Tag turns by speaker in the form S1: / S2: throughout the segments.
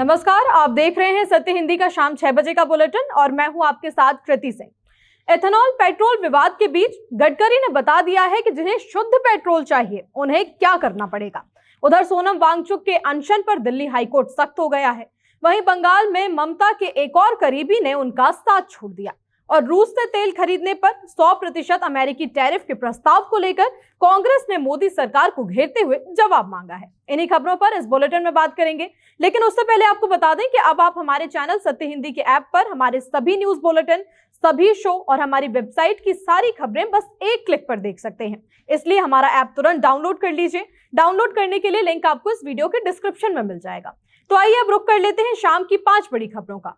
S1: नमस्कार, आप देख रहे हैं सत्य हिंदी का शाम 6 बजे का बुलेटिन और मैं हूं आपके साथ कृति सिंह। एथेनॉल पेट्रोल विवाद के बीच गडकरी ने बता दिया है कि जिन्हें शुद्ध पेट्रोल चाहिए उन्हें क्या करना पड़ेगा। उधर सोनम वांगचुक के अनशन पर दिल्ली हाईकोर्ट सख्त हो गया है। वहीं बंगाल में ममता के एक और करीबी ने उनका साथ छोड़ दिया और रूस से तेल खरीदने पर 100% अमेरिकी टैरिफ के प्रस्ताव को लेकर कांग्रेस ने मोदी सरकार को घेरते हुए जवाब मांगा है। इन्हीं खबरों पर इस बुलेटिन में बात करेंगे, लेकिन उससे पहले आपको बता दें कि अब आप हमारे चैनल सत्य हिंदी के ऐप पर हमारे सभी न्यूज बुलेटिन, सभी शो और हमारी वेबसाइट की सारी खबरें बस एक क्लिक पर देख सकते हैं। इसलिए हमारा ऐप तुरंत डाउनलोड कर लीजिए। डाउनलोड करने के लिए लिंक आपको इस वीडियो के डिस्क्रिप्शन में मिल जाएगा। तो आइए अब रुक कर लेते हैं शाम की 5 बड़ी खबरों का।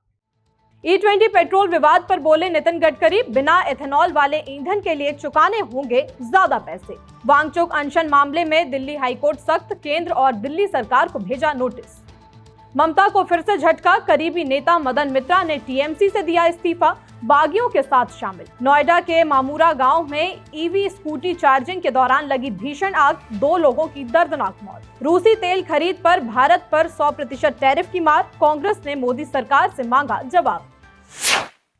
S1: E20 पेट्रोल विवाद पर बोले नितिन गडकरी, बिना एथेनॉल वाले ईंधन के लिए चुकाने होंगे ज्यादा पैसे। वांगचुक अनशन मामले में दिल्ली हाईकोर्ट सख्त, केंद्र और दिल्ली सरकार को भेजा नोटिस। ममता को फिर से झटका, करीबी नेता मदन मित्रा ने टीएमसी से दिया इस्तीफा, बागियों के साथ शामिल। नोएडा के मामूरा गांव में ईवी स्कूटी चार्जिंग के दौरान लगी भीषण आग, 2 लोगों की दर्दनाक मौत। रूसी तेल खरीद पर भारत पर 100% टैरिफ की मार, कांग्रेस ने मोदी सरकार से मांगा जवाब।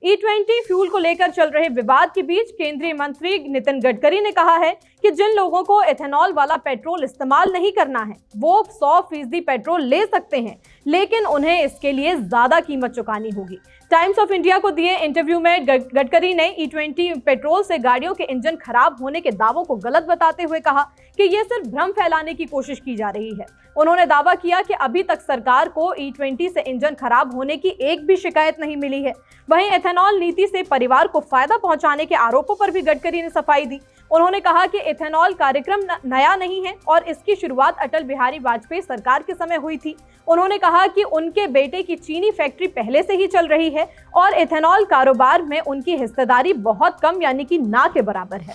S1: E20 फ्यूल को लेकर चल रहे विवाद के बीच केंद्रीय मंत्री नितिन गडकरी ने कहा है कि जिन लोगों को एथेनॉल वाला पेट्रोल इस्तेमाल नहीं करना है वो 100% पेट्रोल ले सकते हैं, लेकिन उन्हें इसके लिए ज्यादा कीमत चुकानी होगी। टाइम्स ऑफ इंडिया को दिए इंटरव्यू में गडकरी ने E20 पेट्रोल से गाड़ियों के इंजन खराब होने के दावों को गलत बताते हुए कहा कि ये सिर्फ भ्रम फैलाने की कोशिश की जा रही है। उन्होंने दावा किया कि अभी तक सरकार को E20 से इंजन खराब होने की एक भी शिकायत नहीं मिली है। वहीं एथेनॉल नीति से परिवार को फायदा पहुंचाने के आरोपों पर भी गडकरी ने सफाई दी। उन्होंने कहा कि एथेनॉल कार्यक्रम नया नहीं है और इसकी शुरुआत अटल बिहारी वाजपेयी सरकार के समय हुई थी। उन्होंने कहा कि उनके बेटे की चीनी फैक्ट्री पहले से ही चल रही है और एथेनॉल कारोबार में उनकी हिस्सेदारी बहुत कम यानी कि ना के बराबर है।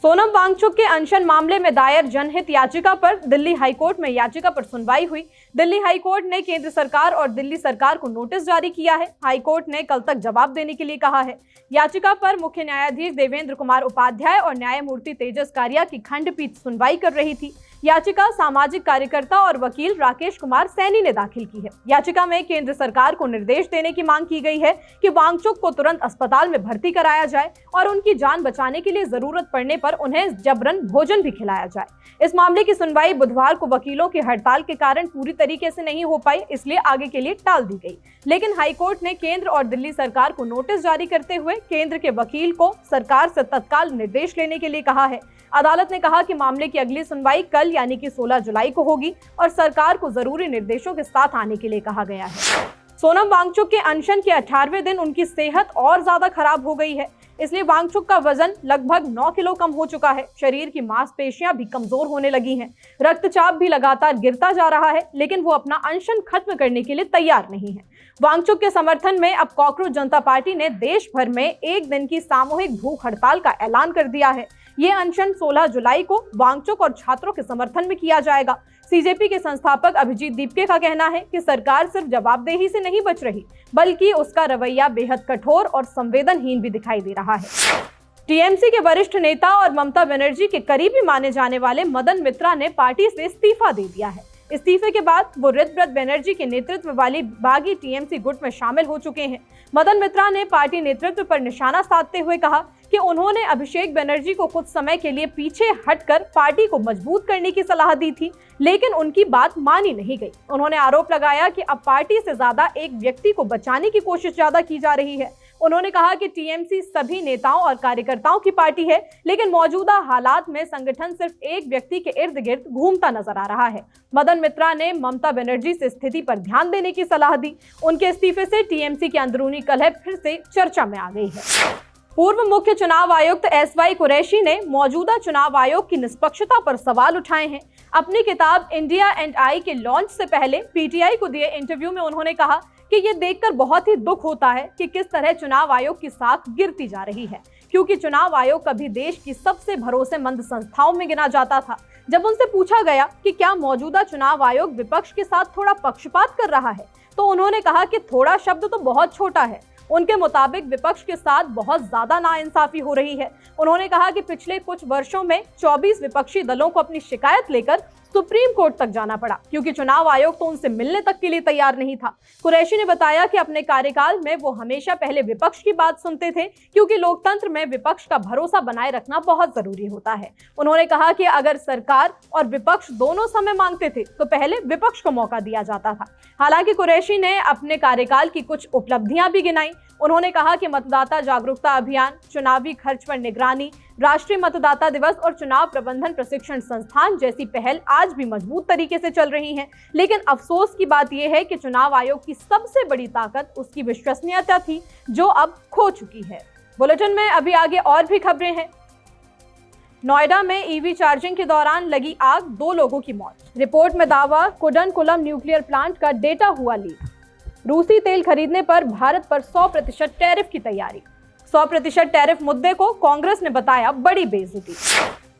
S1: सोनम वांगचुक के अनशन मामले में दायर जनहित याचिका पर दिल्ली हाईकोर्ट में याचिका पर सुनवाई हुई। दिल्ली हाईकोर्ट ने केंद्र सरकार और दिल्ली सरकार को नोटिस जारी किया है। हाईकोर्ट ने कल तक जवाब देने के लिए कहा है। याचिका पर मुख्य न्यायाधीश देवेंद्र कुमार उपाध्याय और न्यायमूर्ति तेजस कारिया की खंडपीठ सुनवाई कर रही थी। याचिका सामाजिक कार्यकर्ता और वकील राकेश कुमार सैनी ने दाखिल की है। याचिका में केंद्र सरकार को निर्देश देने की मांग की गई है कि वांगचुक को तुरंत अस्पताल में भर्ती कराया जाए और उनकी जान बचाने के लिए जरूरत पड़ने पर उन्हें जबरन भोजन भी खिलाया जाए। इस मामले की सुनवाई बुधवार को वकीलों की हड़ताल के कारण पूरी तरीके से नहीं हो पाई, इसलिए आगे के लिए टाल दी गई। लेकिन हाईकोर्ट ने केंद्र और दिल्ली सरकार को नोटिस जारी करते हुए केंद्र के वकील को सरकार से तत्काल निर्देश लेने के लिए कहा है। अदालत ने कहा कि मामले की अगली सुनवाई कल यानी कि 16 जुलाई को होगी और सरकार को जरूरी निर्देशों के साथ आने के लिए कहा गया है। सोनम वांगचुक के अनशन के 18वें दिन उनकी सेहत और ज्यादा खराब हो गई है, इसलिए वांगचुक का वजन लगभग 9 किलो कम हो चुका है। शरीर की मांसपेशियां भी कमजोर होने लगी हैं। रक्तचाप भी लगातार गिरता जा रहा है, लेकिन वो अपना अनशन खत्म करने के लिए तैयार नहीं है। वांगचुक के समर्थन में अब कॉकरोच जनता पार्टी ने देश भर में 1 दिन की सामूहिक भूख हड़ताल का ऐलान कर दिया है। ये अनशन 16 जुलाई को वांगचुक और छात्रों के समर्थन में किया जाएगा। सीजेपी के संस्थापक अभिजीत दीपके का कहना है कि सरकार सिर्फ जवाबदेही से नहीं बच रही, बल्कि उसका रवैया बेहद कठोर और संवेदनहीन भी दिखाई दे रहा है। टीएमसी के वरिष्ठ नेता और ममता बनर्जी के करीबी माने जाने वाले मदन मित्रा ने पार्टी से इस्तीफा दे दिया है। इस्तीफे के बाद वो ऋतव्रत बनर्जी के नेतृत्व वाली बागी टीएमसी गुट में शामिल हो चुके हैं। मदन मित्रा ने पार्टी नेतृत्व पर निशाना साधते हुए कहा कि उन्होंने अभिषेक बनर्जी को कुछ समय के लिए पीछे हटकर पार्टी को मजबूत करने की सलाह दी थी, लेकिन उनकी बात मानी नहीं गई। उन्होंने आरोप लगाया कि अब पार्टी से ज्यादा एक व्यक्ति को बचाने की कोशिश ज्यादा की जा रही है। उन्होंने कहा कि टीएमसी सभी नेताओं और कार्यकर्ताओं की पार्टी है, लेकिन मौजूदा हालात में संगठन सिर्फ एक व्यक्ति के इर्द गिर्द घूमता नजर आ रहा है। मदन मित्रा ने ममता बनर्जी से स्थिति पर ध्यान देने की सलाह दी। उनके इस्तीफे से टीएमसी की अंदरूनी कलह फिर से चर्चा में आ गई है। पूर्व मुख्य चुनाव आयुक्त SY कुरैशी ने मौजूदा चुनाव आयोग की निष्पक्षता पर सवाल उठाए हैं। अपनी किताब इंडिया एंड आई के लॉन्च से पहले PTI को दिए इंटरव्यू में उन्होंने कहा कि ये देखकर बहुत ही दुख होता है कि किस तरह चुनाव आयोग की साख गिरती जा रही है, क्योंकि चुनाव आयोग कभी देश की सबसे भरोसेमंद संस्थाओं में गिना जाता था। जब उनसे पूछा गया कि क्या मौजूदा चुनाव आयोग विपक्ष के साथ थोड़ा पक्षपात कर रहा है, तो उन्होंने कहा कि थोड़ा शब्द तो बहुत छोटा है। उनके मुताबिक विपक्ष के साथ बहुत ज्यादा नाइंसाफी हो रही है। उन्होंने कहा कि पिछले कुछ वर्षों में 24 विपक्षी दलों को अपनी शिकायत लेकर सुप्रीम कोर्ट तक जाना पड़ा, क्योंकि चुनाव आयोग तो उनसे मिलने तक के लिए तैयार नहीं था। कुरैशी ने बताया कि अपने कार्यकाल में वो हमेशा पहले विपक्ष की बात सुनते थे, क्योंकि लोकतंत्र में विपक्ष का भरोसा बनाए रखना बहुत जरूरी होता है। उन्होंने कहा कि अगर सरकार और विपक्ष दोनों समय मांगते थे तो पहले विपक्ष को मौका दिया जाता था। हालांकि कुरैशी ने अपने कार्यकाल की कुछ उपलब्धियां भी गिनाई। उन्होंने कहा कि मतदाता जागरूकता अभियान, चुनावी खर्च पर निगरानी, राष्ट्रीय मतदाता दिवस और चुनाव प्रबंधन प्रशिक्षण संस्थान जैसी पहल आज भी मजबूत तरीके से चल रही हैं। लेकिन अफसोस की बात यह है कि चुनाव आयोग की सबसे बड़ी ताकत उसकी विश्वसनीयता थी, जो अब खो चुकी है। बुलेटिन में अभी आगे और भी खबरें हैं। नोएडा में ईवी चार्जिंग के दौरान लगी आग, 2 लोगों की मौत। रिपोर्ट में दावा, कुडनकुलम न्यूक्लियर प्लांट का डेटा हुआ लीक। रूसी तेल खरीदने पर भारत पर 100% टैरिफ की तैयारी। 100% टैरिफ मुद्दे को कांग्रेस ने बताया बड़ी बेइज्जती।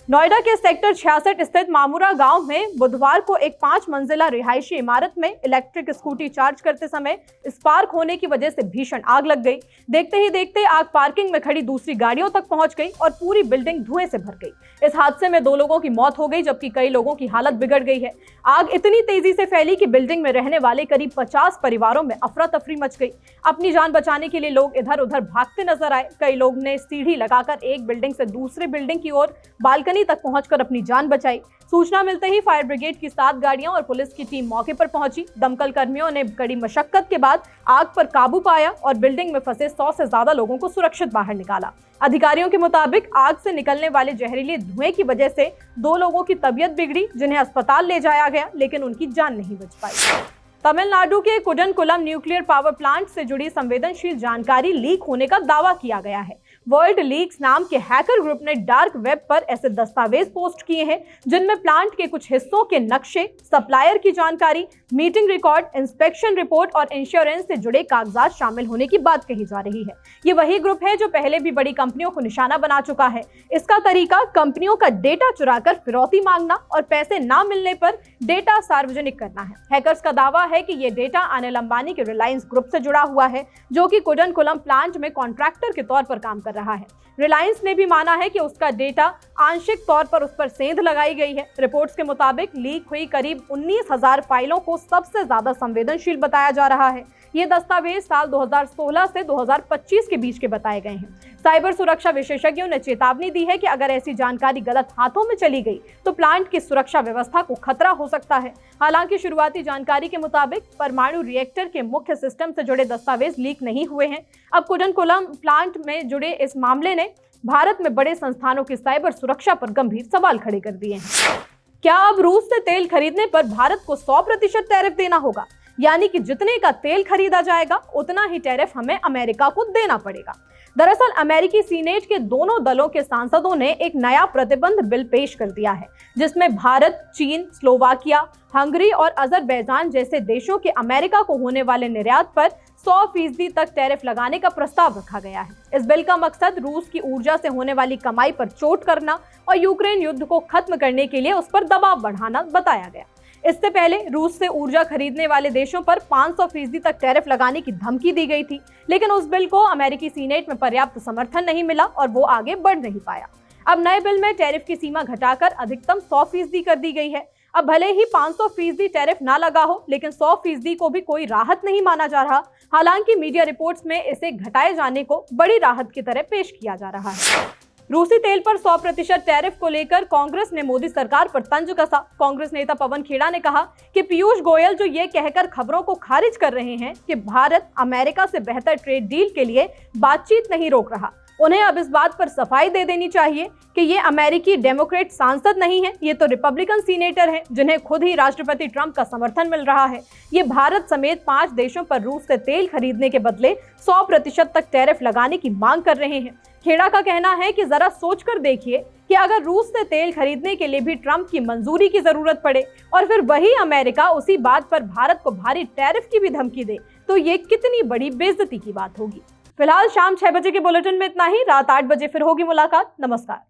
S1: नोएडा के सेक्टर 66 स्थित मामूरा गांव में बुधवार को एक 5 मंजिला रिहायशी इमारत में इलेक्ट्रिक स्कूटी चार्ज करते समय स्पार्क होने की वजह से भीषण आग लग गई। देखते ही देखते आग पार्किंग में खड़ी दूसरी गाड़ियों तक पहुंच गई और पूरी बिल्डिंग धुएं से भर गई। इस हादसे में 2 लोगों की मौत हो गई, जबकि कई लोगों की हालत बिगड़ गई है। आग इतनी तेजी से फैली कि बिल्डिंग में रहने वाले करीब 50 परिवारों में अफरा तफरी मच गई। अपनी जान बचाने के लिए लोग इधर उधर भागते नजर आए। कई लोग ने सीढ़ी लगाकर एक बिल्डिंग से दूसरी बिल्डिंग की ओर बालकनी तक पहुंचकर अपनी जान बचाई। सूचना मिलते ही फायर ब्रिगेड की 7 गाड़ियां और पुलिस की टीम मौके पर पहुंची। दमकल कर्मियों ने कड़ी मशक्कत के बाद आग पर काबू पाया और बिल्डिंग में फंसे 100 से ज्यादा लोगों को सुरक्षित बाहर निकाला। अधिकारियों के मुताबिक आग से निकलने वाले जहरीले धुएं की वजह से 2 लोगों की तबीयत बिगड़ी, जिन्हें अस्पताल ले जाया गया, लेकिन उनकी जान नहीं बच पाई। तमिलनाडु के कुडनकुलम न्यूक्लियर पावर प्लांट से जुड़ी संवेदनशील जानकारी लीक होने का दावा किया गया है। वर्ल्ड लीक्स नाम के हैकर ग्रुप ने डार्क वेब पर ऐसे दस्तावेज पोस्ट किए हैं जिनमें प्लांट के कुछ हिस्सों के नक्शे, सप्लायर की जानकारी, मीटिंग रिकॉर्ड, इंस्पेक्शन रिपोर्ट और इंश्योरेंस से जुड़े कागजात शामिल होने की बात कही जा रही है। ये वही ग्रुप है जो पहले भी बड़ी कंपनियों को निशाना बना चुका है। इसका तरीका कंपनियों का डेटा चुराकर फिरौती मांगना और पैसे ना मिलने पर डेटा सार्वजनिक करना है। हैकर्स का दावा है कि ये डेटा अनिल अंबानी के रिलायंस ग्रुप से जुड़ा हुआ है, जो कि कुडनकुलम प्लांट में कॉन्ट्रैक्टर के तौर पर काम कर रहा है। रिलायंस ने भी माना है कि उसका डेटा आंशिक तौर पर उस पर सेंध लगाई गई है। रिपोर्ट्स के मुताबिक लीक हुई करीब 19,000 फाइलों को सबसे ज्यादा संवेदनशील बताया जा रहा है। ये दस्तावेज साल 2016 से 2025 के बीच के बताए गए हैं। साइबर सुरक्षा विशेषज्ञों ने चेतावनी दी है कि अगर ऐसी जानकारी गलत हाथों में चली गई तो प्लांट की सुरक्षा व्यवस्था को खतरा हो सकता है। हालांकि शुरुआती जानकारी के मुताबिक परमाणु रिएक्टर के मुख्य सिस्टम से जुड़े दस्तावेज लीक नहीं हुए हैं। अब कुडनकुलम प्लांट में जुड़े इस मामले ने भारत में बड़े संस्थानों की साइबर सुरक्षा पर गंभीर सवाल खड़े कर दिए हैं। क्या अब रूस से तेल खरीदने पर भारत को 100% टैरिफ देना होगा? यानी कि जितने का तेल खरीदा जाएगा उतना ही टैरिफ हमें अमेरिका को देना पड़ेगा। दरअसल अमेरिकी सीनेट के दोनों दलों के सांसदों ने एक नया प्रतिबंध बिल पेश कर दिया है, जिसमें भारत, चीन, स्लोवाकिया, हंगरी और अजरबैजान जैसे देशों के अमेरिका को होने वाले निर्यात पर 100% तक टैरिफ लगाने का प्रस्ताव रखा गया है। इस बिल का मकसद रूस की ऊर्जा से होने वाली कमाई पर चोट करना और यूक्रेन युद्ध को खत्म करने के लिए उस पर दबाव बढ़ाना बताया गया। इससे पहले रूस से ऊर्जा खरीदने वाले देशों पर 500% तक टैरिफ लगाने की धमकी दी गई थी, लेकिन उस बिल को अमेरिकी सीनेट में पर्याप्त समर्थन नहीं मिला और वो आगे बढ़ नहीं पाया। अब नए बिल में टैरिफ की सीमा घटाकर अधिकतम 100% कर दी गई है। अब भले ही 500% टैरिफ ना लगा हो, लेकिन 100% को भी कोई राहत नहीं माना जा रहा। हालांकि मीडिया रिपोर्ट्स में इसे घटाए जाने को बड़ी राहत की तरह पेश किया जा रहा है। रूसी तेल पर 100% टैरिफ को लेकर कांग्रेस ने मोदी सरकार पर तंज कसा। कांग्रेस नेता पवन खेड़ा ने कहा कि पीयूष गोयल जो ये कहकर खबरों को खारिज कर रहे हैं कि भारत अमेरिका से बेहतर ट्रेड डील के लिए बातचीत नहीं रोक रहा, उन्हें अब इस बात पर सफाई दे देनी चाहिए कि ये अमेरिकी डेमोक्रेट सांसद नहीं है, ये तो रिपब्लिकन सीनेटर हैं जिन्हें खुद ही राष्ट्रपति ट्रंप का समर्थन मिल रहा है। ये भारत समेत 5 देशों पर रूस से तेल खरीदने के बदले 100% तक टैरिफ लगाने की मांग कर रहे हैं। खेड़ा का कहना है कि जरा सोचकर देखिए कि अगर रूस से तेल खरीदने के लिए भी ट्रंप की मंजूरी की जरूरत पड़े और फिर वही अमेरिका उसी बात पर भारत को भारी टैरिफ की भी धमकी दे, तो ये कितनी बड़ी बेइज्जती की बात होगी। फिलहाल शाम 6 बजे के बुलेटिन में इतना ही। रात 8 बजे फिर होगी मुलाकात। नमस्कार।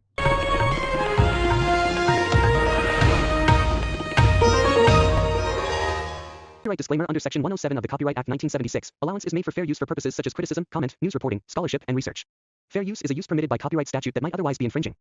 S2: Copyright disclaimer under Section 107 of the Copyright Act 1976. Allowance is made for fair use for purposes such as criticism, comment, news reporting, scholarship, and research. Fair use is a use permitted by copyright statute that might otherwise be infringing.